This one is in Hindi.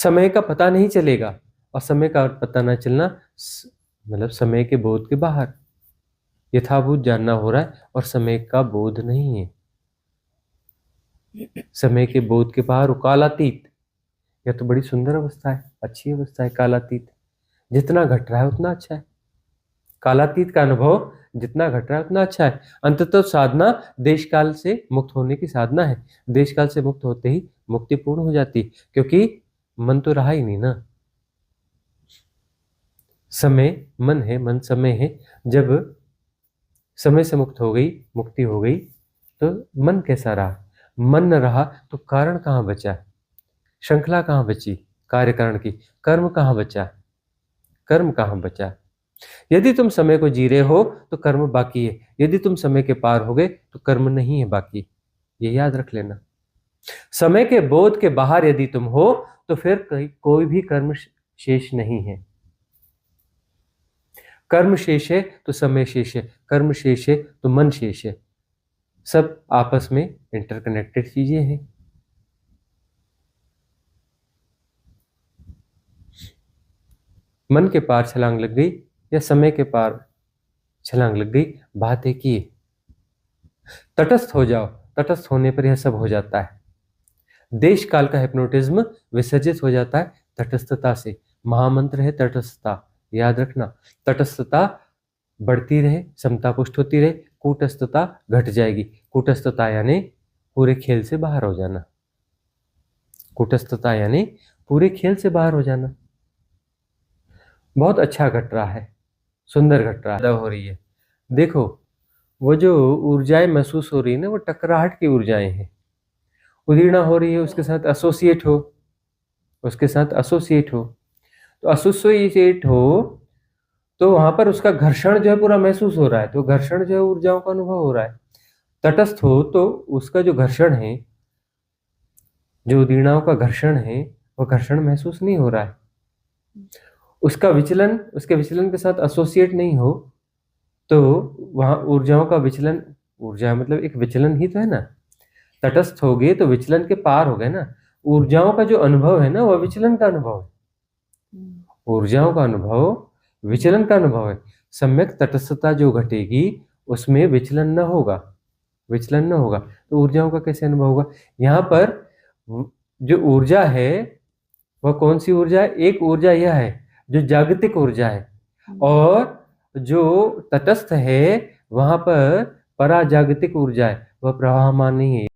समय का पता नहीं चलेगा, और समय का पता न चलना मतलब समय के बोध के बाहर। यथाभूत जानना हो रहा है और समय का बोध नहीं है। समय के बोध के बाहर कालातीत, यह तो बड़ी सुंदर अवस्था है, अच्छी अवस्था है कालातीत। जितना घट रहा है उतना अच्छा है। कालातीत का अनुभव जितना घट रहा है उतना अच्छा है। अंततः साधना देश काल से मुक्त होने की साधना है। देश काल से मुक्त होते ही मुक्ति पूर्ण हो जाती, क्योंकि मन तो रहा ही नहीं ना। समय मन है, मन समय है। जब समय से मुक्त हो गई, मुक्ति हो गई, तो मन कैसा रहा? मन न रहा तो कारण कहाँ बचा? श्रृंखला कहाँ बची कार्य कारण की? कर्म कहाँ बचा? कर्म कहाँ बचा? यदि तुम समय को जी रहे हो तो कर्म बाकी है, यदि तुम समय के पार हो गए तो कर्म नहीं है बाकी। ये याद रख लेना। समय के बोध के बाहर यदि तुम हो तो फिर कोई भी कर्म शेष नहीं है। कर्म शेष है तो समय शेष है, कर्म शेष है तो मन शेष है। सब आपस में इंटरकनेक्टेड चीजें हैं। मन के पार छलांग लग गई या समय के पार छलांग लग गई, बात एक ही है। तटस्थ हो जाओ, तटस्थ होने पर यह सब हो जाता है। देश काल का हिप्नोटिज्म विसर्जित हो जाता है तटस्थता से। महामंत्र है तटस्थता, याद रखना। तटस्थता बढ़ती रहे, समता पुष्ट होती रहे, कूटस्थता घट जाएगी। कूटस्थता यानी पूरे खेल से बाहर हो जाना। कूटस्थता यानी पूरे खेल से बाहर हो जाना। बहुत अच्छा घट रहा है, सुंदर घट रहा है, हो रही है। देखो वो जो ऊर्जाएं महसूस हो रही है ना, वो टकराहट की ऊर्जाएं हैं। उदीर्णा हो रही है, उसके साथ एसोसिएट हो, उसके साथ एसोसिएट हो। तो एसोसिएट हो तो वहां पर उसका घर्षण जो है पूरा महसूस हो रहा है, तो घर्षण जो है ऊर्जाओं का अनुभव हो रहा है। तटस्थ हो तो उसका जो घर्षण है, जो उदीर्णाओं का घर्षण है, वह घर्षण महसूस नहीं हो रहा है। उसका विचलन, उसके विचलन के साथ एसोसिएट नहीं हो तो वहां ऊर्जाओं का विचलन, ऊर्जा मतलब एक विचलन ही तो है ना। तटस्थ हो गए तो विचलन के पार हो गए ना। ऊर्जाओं का जो अनुभव है ना, वह विचलन का अनुभव है। ऊर्जाओं का अनुभव विचलन का अनुभव है। सम्यक तटस्थता जो घटेगी उसमें विचलन न होगा, विचलन न होगा तो ऊर्जाओं का कैसे अनुभव होगा? यहाँ पर जो ऊर्जा है वह कौन सी ऊर्जा है? एक ऊर्जा यह है जो जागतिक ऊर्जा है, और जो तटस्थ है वहां पर पराजागतिक ऊर्जा है, वह प्रवाहमान नहीं है।